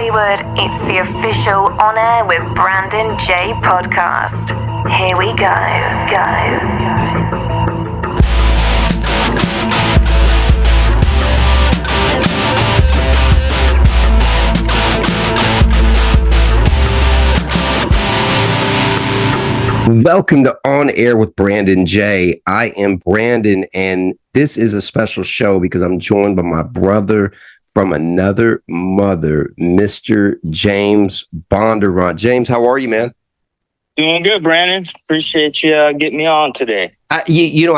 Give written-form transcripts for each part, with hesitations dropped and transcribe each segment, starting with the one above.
Hollywood, it's the official On Air with Brandon J podcast. Here we go. Welcome to On Air with Brandon J. I am Brandon, and this is a special show because I'm joined by my brother from another mother, Mr. James Bondurant. James, how are you, man? Doing good, Brandon. Appreciate you getting me on today. I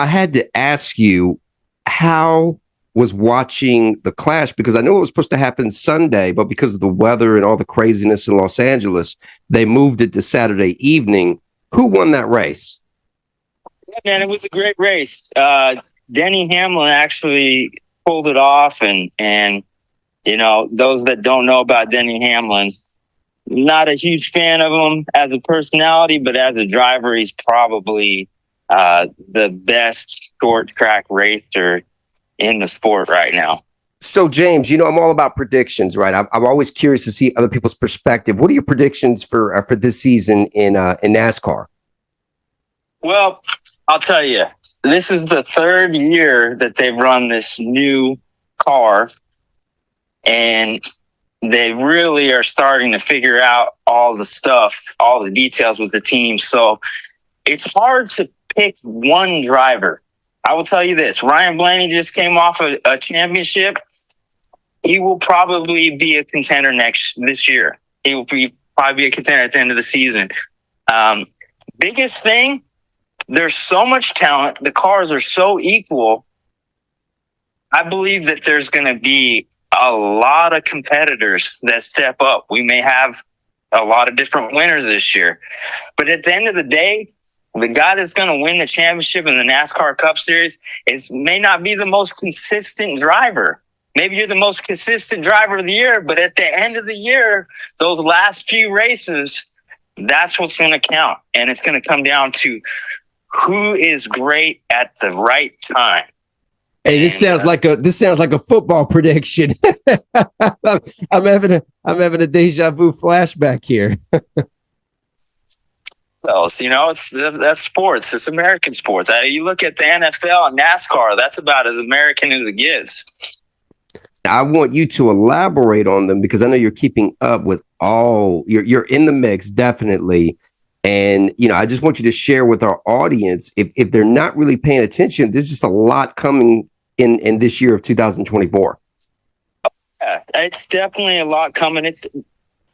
had to ask you, how was watching the Clash? Because I know it was supposed to happen Sunday, but because of the weather and all the craziness in Los Angeles, they moved it to Saturday evening. Who won that race? Yeah, man, it was a great race. Denny Hamlin actually pulled it off, and you know, those that don't know about Denny Hamlin, not a huge fan of him as a personality, but as a driver, he's probably the best short track racer in the sport right now. So, James, I'm all about predictions, right? I'm always curious to see other people's perspective. What are your predictions for this season in NASCAR? Well, I'll tell you, this is the third year that they've run this new car, and they really are starting to figure out all the stuff, all the details with the team. So it's hard to pick one driver. I will tell you this. Ryan Blaney just came off a championship. He will probably be a contender this year. He will probably be a contender at the end of the season. Biggest thing, there's so much talent. The cars are so equal. I believe that there's going to be a lot of competitors that step up. We may have a lot of different winners this year. But at the end of the day, the guy that's going to win the championship in the NASCAR Cup Series may not be the most consistent driver. Maybe you're the most consistent driver of the year, but at the end of the year, those last few races, that's what's going to count. And it's going to come down to who is great at the right time. Hey, this sounds like a football prediction. I'm having a deja vu flashback here. Well, that's sports. It's American sports. You look at the NFL and NASCAR, that's about as American as it gets. I want you to elaborate on them because I know you're keeping up with all. You're in the mix, definitely. And, I just want you to share with our audience, if they're not really paying attention, there's just a lot coming in this year of 2024. Yeah, it's definitely a lot coming. It's,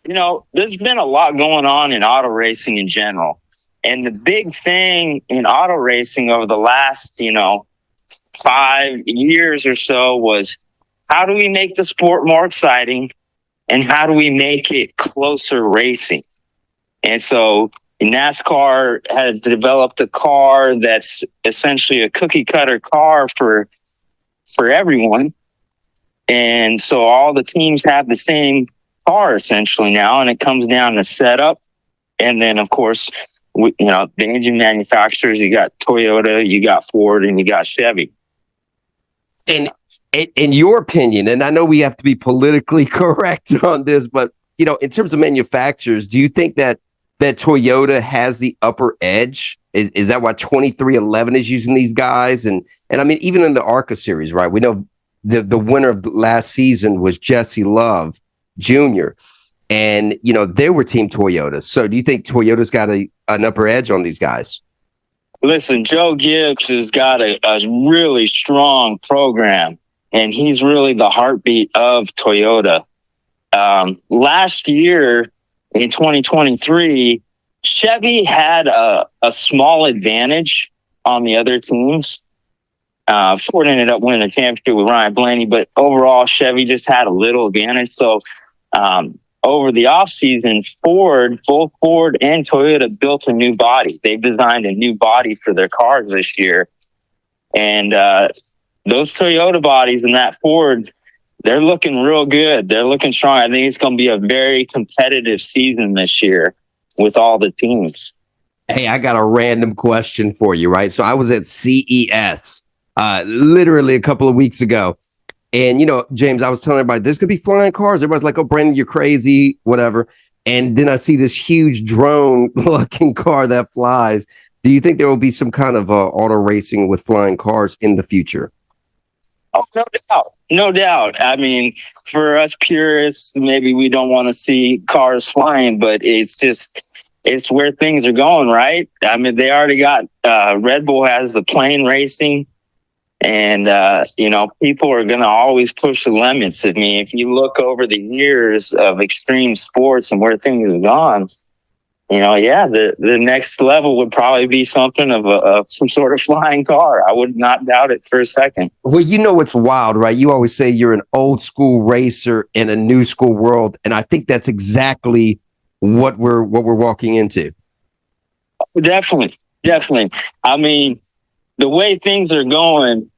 there's been a lot going on in auto racing in general. And the big thing in auto racing over the last, 5 years or so was, how do we make the sport more exciting and how do we make it closer racing? And so NASCAR has developed a car that's essentially a cookie cutter car for everyone. And so all the teams have the same car essentially now, and it comes down to setup. And then, of course, the engine manufacturers, you got Toyota, you got Ford, and you got Chevy. And in your opinion, and I know we have to be politically correct on this, but, in terms of manufacturers, do you think that Toyota has the upper edge? Is that why 2311 is using these guys? And I mean, even in the ARCA series, right? We know the winner of the last season was Jesse Love Jr. And, they were Team Toyota. So do you think Toyota's got an upper edge on these guys? Listen, Joe Gibbs has got a really strong program, and he's really the heartbeat of Toyota. Last year in 2023, Chevy had a small advantage on the other teams. Ford ended up winning the championship with Ryan Blaney, but overall, Chevy just had a little advantage. So over the offseason, both Ford and Toyota built a new body. They designed a new body for their cars this year. And those Toyota bodies and that Ford, they're looking real good. They're looking strong. I think it's going to be a very competitive season this year with all the teams. Hey, I got a random question for you, right? So I was at CES literally a couple of weeks ago, And, James, I was telling everybody, there's going to be flying cars. Everybody's like, oh, Brandon, you're crazy, whatever. And then I see this huge drone-looking car that flies. Do you think there will be some kind of auto racing with flying cars in the future? Oh, no doubt. No doubt. I mean, for us purists, maybe we don't want to see cars flying, but it's where things are going, right? I mean, they already got Red Bull has the plane racing, and people are going to always push the limits. I mean, if you look over the years of extreme sports and where things have gone, the next level would probably be something of some sort of flying car. I would not doubt it for a second. Well, what's wild, right? You always say you're an old school racer in a new school world, and I think that's exactly what we're walking into. Definitely. I mean, the way things are going,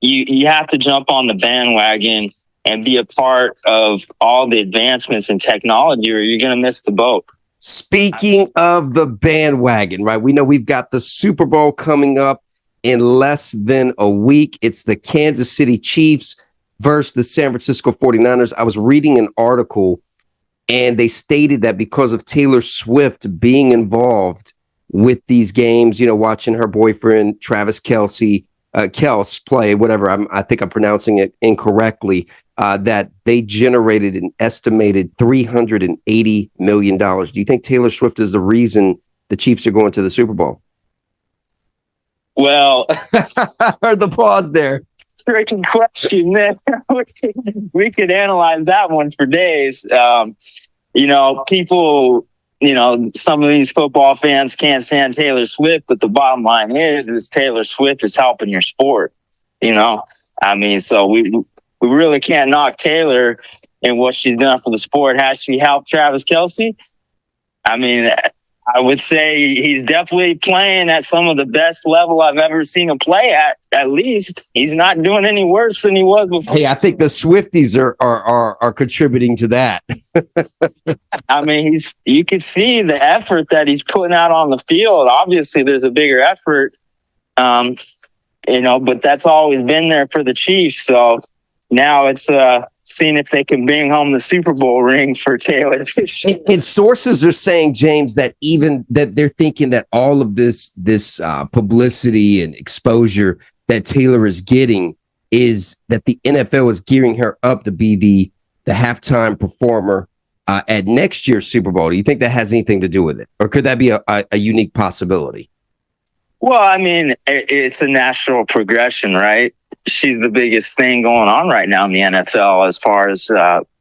you have to jump on the bandwagon and be a part of all the advancements in technology, or you're going to miss the boat. Speaking of the bandwagon, right? We know we've got the Super Bowl coming up in less than a week. It's the Kansas City Chiefs versus the San Francisco 49ers. I was reading an article, and they stated that because of Taylor Swift being involved with these games, watching her boyfriend, Travis Kelce play, whatever, I think I'm pronouncing it incorrectly, that they generated an estimated $380 million. Do you think Taylor Swift is the reason the Chiefs are going to the Super Bowl? Well, I heard the pause there. Tricky question. We could analyze that one for days. People, some of these football fans can't stand Taylor Swift, but the bottom line is Taylor Swift is helping your sport. I mean, so we really can't knock Taylor and what she's done for the sport. Has she helped Travis Kelce? I mean, I would say he's definitely playing at some of the best level I've ever seen him play at least. He's not doing any worse than he was before. Hey, I think the Swifties are contributing to that. I mean, you can see the effort that he's putting out on the field. Obviously, there's a bigger effort, but that's always been there for the Chiefs. So now it's seeing if they can bring home the Super Bowl ring for Taylor. And sources are saying, James, that they're thinking that all of this publicity and exposure that Taylor is getting is that the NFL is gearing her up to be the halftime performer at next year's Super Bowl. Do you think that has anything to do with it? Or could that be a unique possibility? Well, I mean, it's a natural progression, right? She's the biggest thing going on right now in the NFL as far as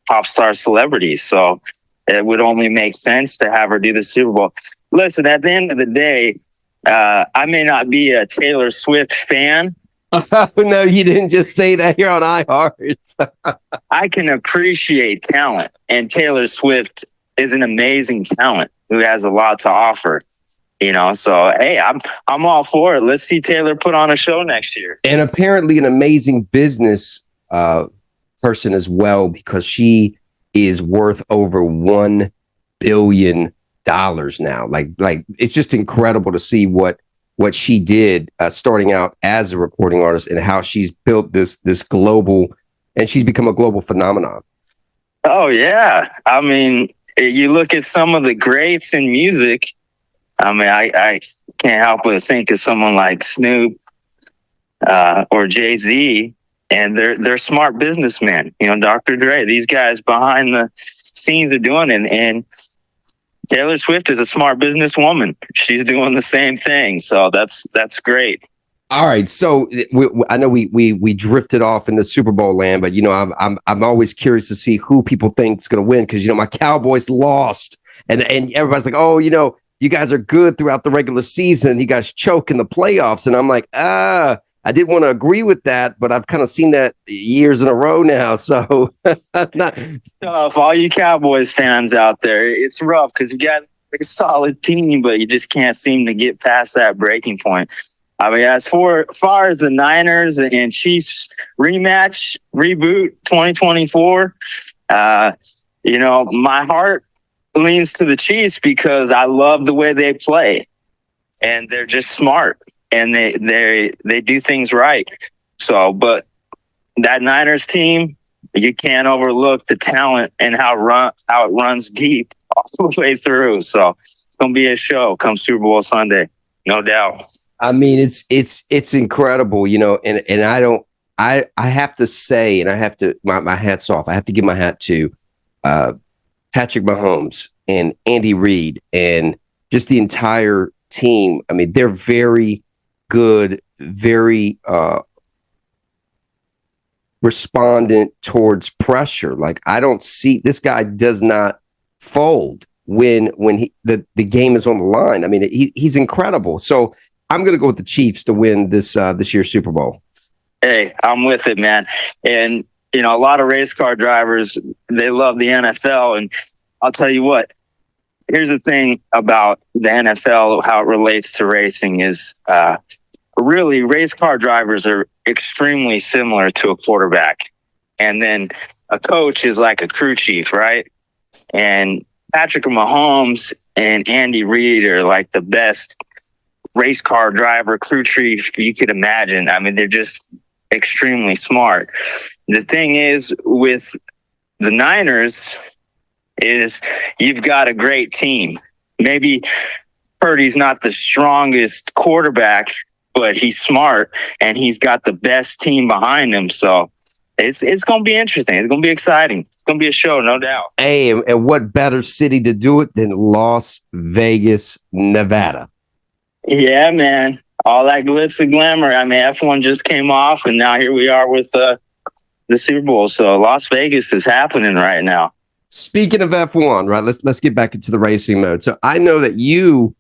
pop star celebrities. So it would only make sense to have her do the Super Bowl. Listen, at the end of the day, I may not be a Taylor Swift fan. No, you didn't just say that here on iHeart. I can appreciate talent, and Taylor Swift is an amazing talent who has a lot to offer. So hey, I'm all for it. Let's see Taylor put on a show next year. And apparently an amazing business person as well, because she is worth over $1 billion now. Like it's just incredible to see what she did starting out as a recording artist and how she's built this global, and she's become a global phenomenon. Oh yeah, I mean, you look at some of the greats in music. I mean, I can't help but think of someone like Snoop or Jay-Z, and they're smart businessmen. Dr. Dre, these guys behind the scenes are doing it. And Taylor Swift is a smart businesswoman. She's doing the same thing. So that's great. All right. So I know we drifted off into Super Bowl land, but I'm always curious to see who people think is going to win, because my Cowboys lost, and everybody's like, oh, you guys are good throughout the regular season. You guys choke in the playoffs. And I'm like, I didn't want to agree with that, but I've kind of seen that years in a row now. So tough. All you Cowboys fans out there, it's rough because you got a solid team, but you just can't seem to get past that breaking point. I mean, as far as the Niners and Chiefs reboot 2024, my heart leans to the Chiefs because I love the way they play, and they're just smart, and they do things right. So, but that Niners team, you can't overlook the talent and how it runs deep all the way through. So it's gonna be a show come Super Bowl Sunday, no doubt. I mean, it's incredible, and I have to say, and I have to my hat's off. I have to give my hat to Patrick Mahomes and Andy Reid and just the entire team. I mean, they're very good, very respondent towards pressure. Like, I don't see, this guy does not fold when the game is on the line. I mean, he's incredible. So I'm going to go with the Chiefs to win this year's Super Bowl. Hey, I'm with it, man. And a lot of race car drivers, they love the NFL, and I'll tell you what. Here's the thing about the NFL, how it relates to racing is really race car drivers are extremely similar to a quarterback. And then a coach is like a crew chief, right? And Patrick Mahomes and Andy Reid are like the best race car driver, crew chief you could imagine. I mean, they're just extremely smart. The thing is with the Niners is you've got a great team. Maybe Purdy's not the strongest quarterback, but he's smart and he's got the best team behind him. So it's going to be interesting. It's going to be exciting. It's going to be a show, no doubt. Hey, and what better city to do it than Las Vegas, Nevada? Yeah, man. All that glitz and glamour. I mean, F1 just came off, and now here we are with the Super Bowl. So Las Vegas is happening right now. Speaking of F1, right? Let's get back into the racing mode. So I know that you,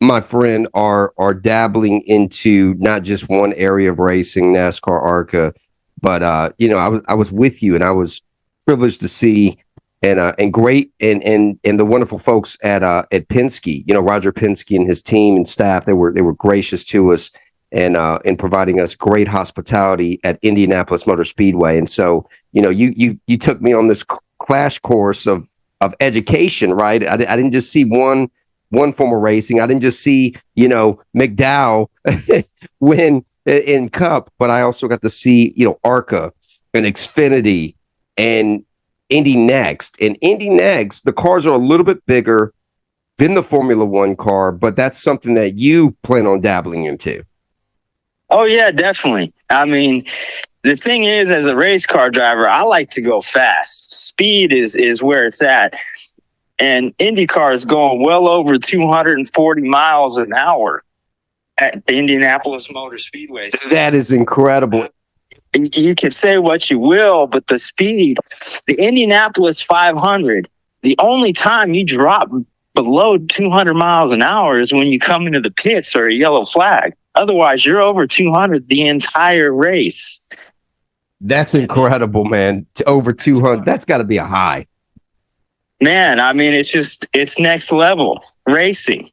my friend, are dabbling into not just one area of racing, NASCAR, ARCA, but I was with you, and I was privileged to see and great and the wonderful folks at Penske. Roger Penske and his team and staff. They were gracious to us and in providing us great hospitality at Indianapolis Motor Speedway. And so you took me on this crash course of education, right? I didn't just see one form of racing. I didn't just see McDowell win in Cup, but I also got to see ARCA and Xfinity and Indy Next. And Indy Next, the cars are a little bit bigger than the Formula One car, but that's something that you plan on dabbling into. Oh yeah, definitely. I mean, the thing is, as a race car driver, I like to go fast. Speed is where it's at. And IndyCar is going well over 240 miles an hour at Indianapolis Motor Speedway. That is incredible. You can say what you will, but the speed, the Indianapolis 500, the only time you drop below 200 miles an hour is when you come into the pits or a yellow flag. Otherwise, you're over 200 the entire race. That's incredible, man. Over 200. That's got to be a high. Man, I mean, it's next level racing,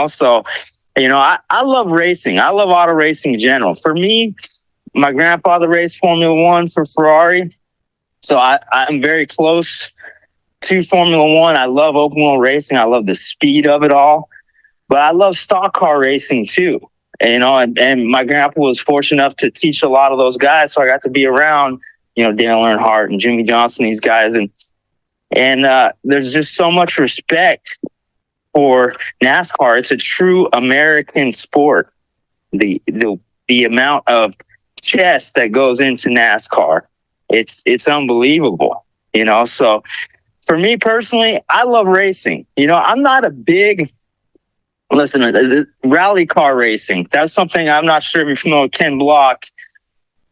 So, I love racing. I love auto racing in general. For me, my grandfather raced Formula One for Ferrari. So I'm very close to Formula One. I love open wheel racing. I love the speed of it all. But I love stock car racing too. And my grandpa was fortunate enough to teach a lot of those guys. So I got to be around, Dale Earnhardt and Jimmy Johnson, these guys. And there's just so much respect for NASCAR. It's a true American sport. The amount of chess that goes into NASCAR, it's unbelievable. So for me personally, I love racing. I'm not a big rally car racing. That's something I'm not sure if you're familiar with. Ken Block.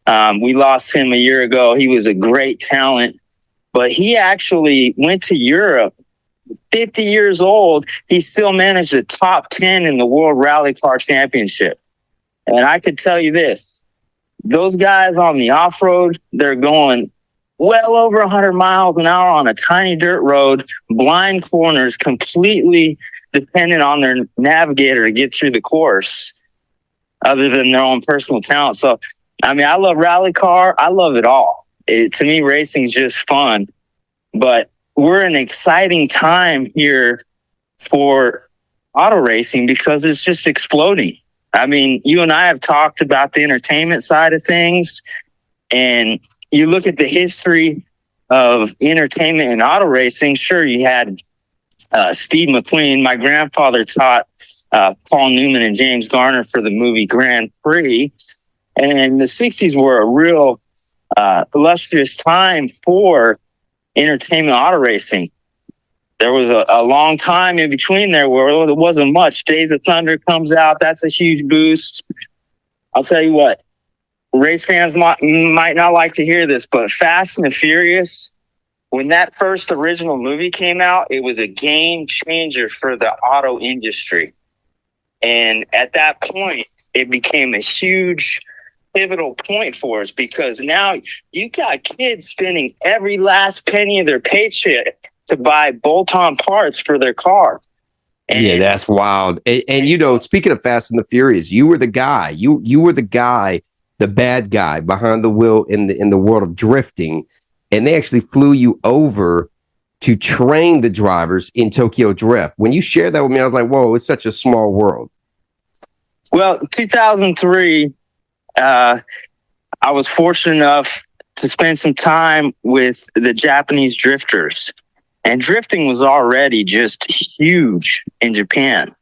We lost him a year ago. He was a great talent, but he actually went to Europe. 50 years old, he still managed a top 10 in the World Rally Car Championship. And I could tell you this, those guys on the off-road, they're going well over 100 miles an hour on a tiny dirt road, blind corners, completely dependent on their navigator to get through the course, other than their own personal talent. So, I mean, I love rally car. I love it all. To me, racing is just fun. But we're in an exciting time here for auto racing because it's just exploding. I mean, you and I have talked about the entertainment side of things. And you look at the history of entertainment and auto racing. Sure, you had Steve McQueen. My grandfather taught Paul Newman and James Garner for the movie Grand Prix. And the 60s were a real illustrious time for entertainment auto racing. There was a long time in between there where there wasn't much. Days of Thunder comes out. That's a huge boost. I'll tell you what, race fans might not like to hear this, but Fast and the Furious, when that first original movie came out, it was a game changer for the auto industry. And at that point, it became a huge pivotal point for us, because now you got kids spending every last penny of their paycheck to buy bolt-on parts for their car. And yeah, that's wild. And speaking of Fast and the Furious, you were the guy. You were the guy, the bad guy behind the wheel in the world of drifting. And they actually flew you over to train the drivers in Tokyo Drift. When you shared that with me, I was like, whoa, it's such a small world. Well, 2003, I was fortunate enough to spend some time with the Japanese drifters. And drifting was already just huge in Japan.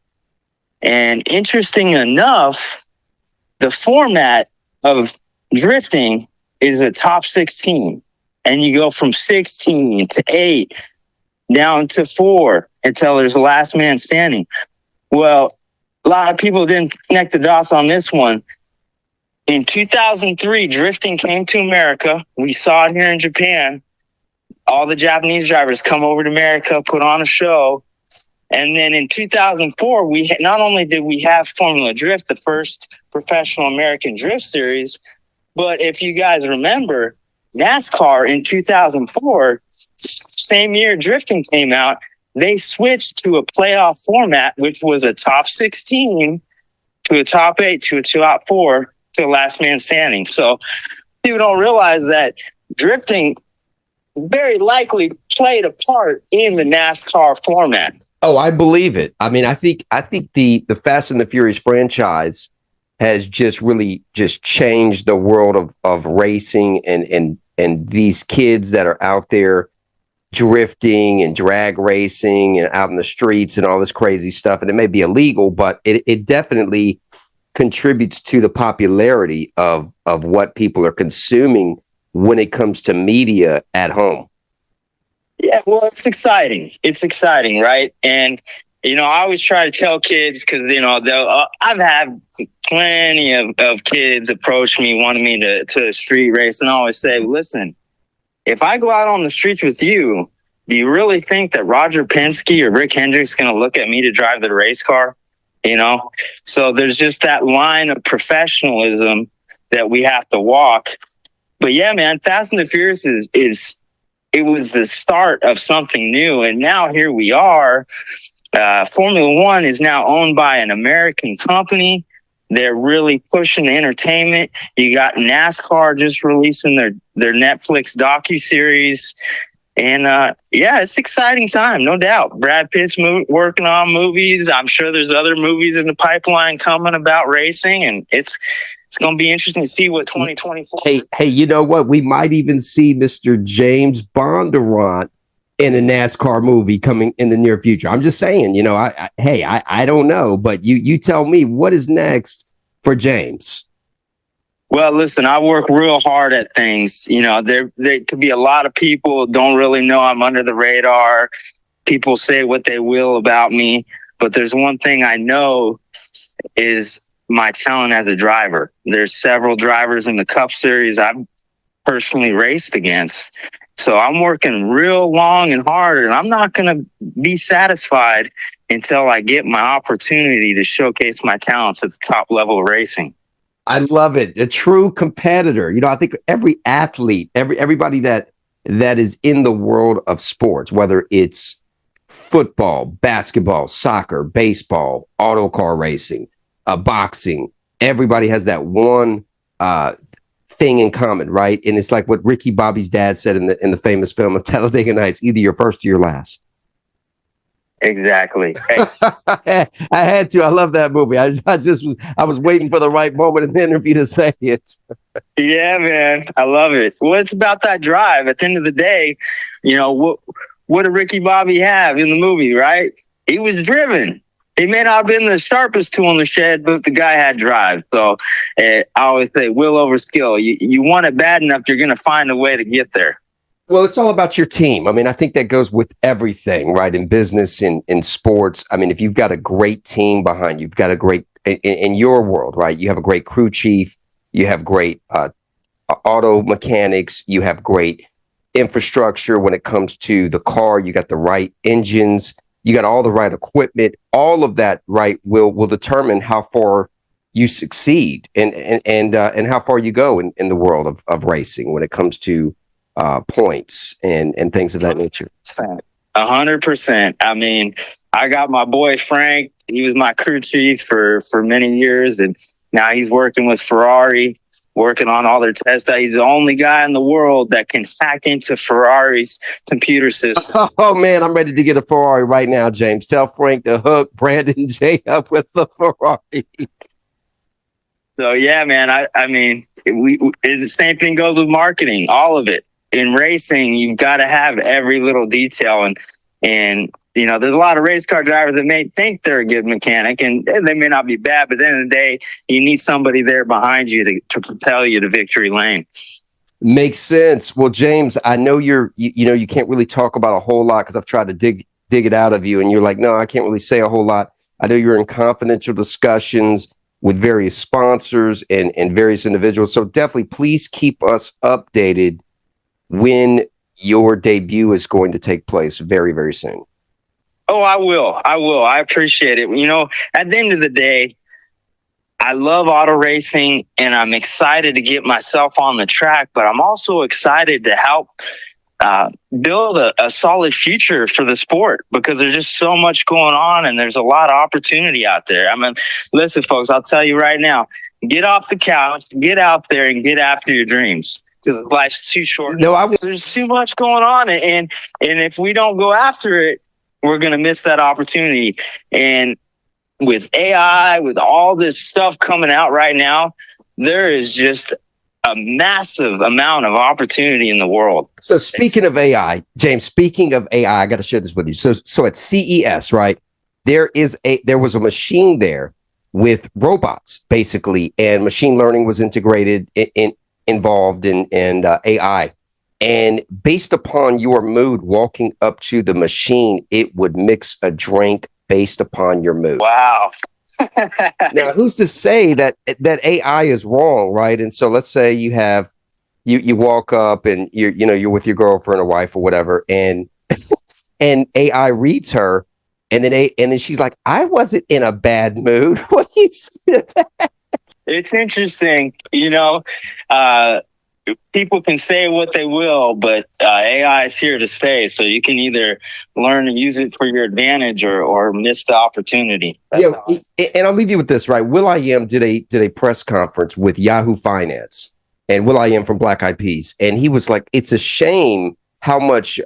And interesting enough, the format of drifting is a top 16. And you go from 16 to 8 down to 4 until there's a last man standing. Well, a lot of people didn't connect the dots on this one. In 2003, drifting came to America. We saw it here in Japan. All the Japanese drivers come over to America, put on a show. And then in 2004, not only did we have Formula Drift, the first professional American drift series, but if you guys remember, NASCAR in 2004, same year drifting came out, they switched to a playoff format, which was a top 16 to a top 8 to a top 4 to a last man standing. So people don't realize that drifting very likely played a part in the NASCAR format. Oh, I believe it. I mean, I think the Fast and the Furious franchise has just really just changed the world of racing and these kids that are out there drifting and drag racing and out in the streets and all this crazy stuff. And it may be illegal, but it definitely contributes to the popularity of what people are consuming when it comes to media at home. Yeah, well, it's exciting. It's exciting, right? And, I always try to tell kids, because, I've had plenty of kids approach me, wanting me to street race. And I always say, listen, if I go out on the streets with you, do you really think that Roger Penske or Rick Hendrick's is going to look at me to drive the race car? So there's just that line of professionalism that we have to walk. But yeah, man, Fast and the Furious it was the start of something new. And now here we are. Formula One is now owned by an American company. They're really pushing the entertainment. You got NASCAR just releasing their Netflix docuseries. And it's exciting time, no doubt. Brad Pitt's working on movies. I'm sure there's other movies in the pipeline coming about racing, and it's going to be interesting to see what 2024. Hey, you know what? We might even see Mr. James Bondurant in a NASCAR movie coming in the near future. I'm just saying, I don't know, but you tell me what is next for James. Well, listen, I work real hard at things. There could be a lot of people don't really know I'm under the radar. People say what they will about me, but there's one thing I know is my talent as a driver. There's several drivers in the Cup Series I've personally raced against. So I'm working real long and hard, and I'm not going to be satisfied until I get my opportunity to showcase my talents at the top level of racing. I love it. A true competitor. I think every athlete, everybody that is in the world of sports, whether it's football, basketball, soccer, baseball, auto car racing, boxing, everybody has that one thing in common, right? And it's like what Ricky Bobby's dad said in the famous film of Talladega Nights: either you're first or you're last. Exactly. Hey, I had to. I love that movie. I was waiting for the right moment in the interview to say it. yeah, man, I love it. Well, it's about that drive. At the end of the day, what did Ricky Bobby have in the movie, right? He was driven. He may not have been the sharpest tool in the shed, but the guy had drive. So I always say will over skill. You want it bad enough, you're going to find a way to get there. Well, it's all about your team. I mean, I think that goes with everything, right? In business, in sports. I mean, if you've got a great team behind you, you've got a great, in your world, right? You have a great crew chief, you have great auto mechanics, you have great infrastructure when it comes to the car, you got the right engines, you got all the right equipment, all of that, right, will determine how far you succeed and how far you go in the world of racing when it comes to points and things of that nature. 100%. I mean, I got my boy Frank. He was my crew chief for many years, and now he's working with Ferrari, working on all their tests. He's the only guy in the world that can hack into Ferrari's computer system. Oh man, I'm ready to get a Ferrari right now, James. Tell Frank to hook Brandon J up with the Ferrari. So yeah, man. I mean, the same thing goes with marketing. All of it. In racing, you've got to have every little detail, and there's a lot of race car drivers that may think they're a good mechanic, and they may not be bad, but at the end of the day, you need somebody there behind you to propel you to victory lane. Makes sense. Well, James, I know you can't really talk about a whole lot because I've tried to dig it out of you, and you're like, no, I can't really say a whole lot. I know you're in confidential discussions with various sponsors and various individuals, so definitely please keep us updated when your debut is going to take place very, very soon. Oh, I will. I appreciate it. At the end of the day, I love auto racing and I'm excited to get myself on the track, but I'm also excited to help build a solid future for the sport because there's just so much going on and there's a lot of opportunity out there. I mean, listen, folks, I'll tell you right now, get off the couch, get out there and get after your dreams. Because life's too short. There's too much going on, and if we don't go after it, we're gonna miss that opportunity. And with AI, with all this stuff coming out right now, there is just a massive amount of opportunity in the world. So speaking of AI, James, I got to share this with you. So at CES, right, there was a machine there with robots basically, and machine learning was integrated involved in AI, and based upon your mood walking up to the machine, it would mix a drink based upon your mood. Wow. Now, who's to say that AI is wrong, right? And so let's say you walk up and you're with your girlfriend or wife or whatever, and and AI reads her, and then she's like, I wasn't in a bad mood. What do you say to that? It's interesting, people can say what they will, but AI is here to stay. So you can either learn to use it for your advantage or miss the opportunity. And I'll leave you with this, right? will.i.am did a press conference with Yahoo Finance and will.i.am from Black Eyed Peas. And he was like, it's a shame how much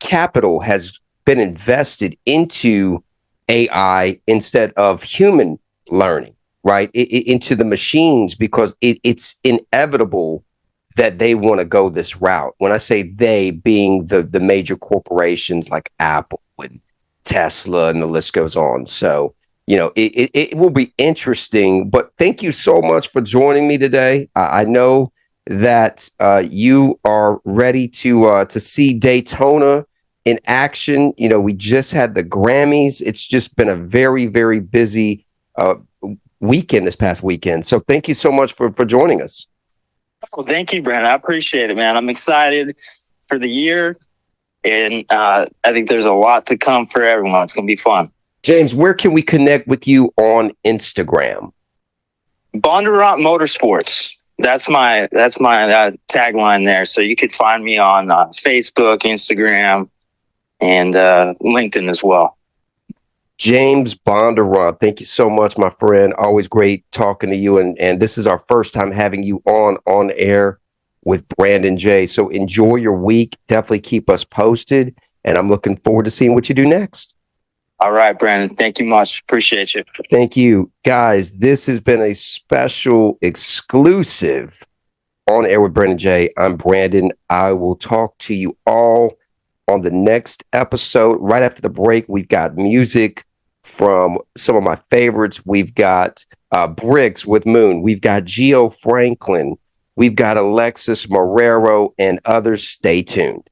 capital has been invested into AI instead of human learning. Right, into the machines, because it's inevitable that they want to go this route. When I say they, being the major corporations like Apple and Tesla, and the list goes on. So, it will be interesting. But thank you so much for joining me today. I know that you are ready to see Daytona in action. We just had the Grammys. It's just been a very, very busy weekend this past weekend. So thank you so much for joining us. Well, thank you, Brandon. I appreciate it, man. I'm excited for the year, and I think there's a lot to come for everyone. It's going to be fun. James, where can we connect with you on Instagram? Bondurant Motorsports. That's my tagline there. So you could find me on Facebook, Instagram, and LinkedIn as well. James Bondurant, thank you so much, my friend. Always great talking to you. And this is our first time having you on air with Brandon J. So enjoy your week. Definitely keep us posted. And I'm looking forward to seeing what you do next. All right, Brandon. Thank you much. Appreciate you. Thank you, guys. This has been a special exclusive on Air with Brandon J. I'm Brandon. I will talk to you all on the next episode. Right after the break, we've got music from some of my favorites. We've got Brix with Moon. We've got Gio Franklin. We've got Alexis Marrero and others. Stay tuned.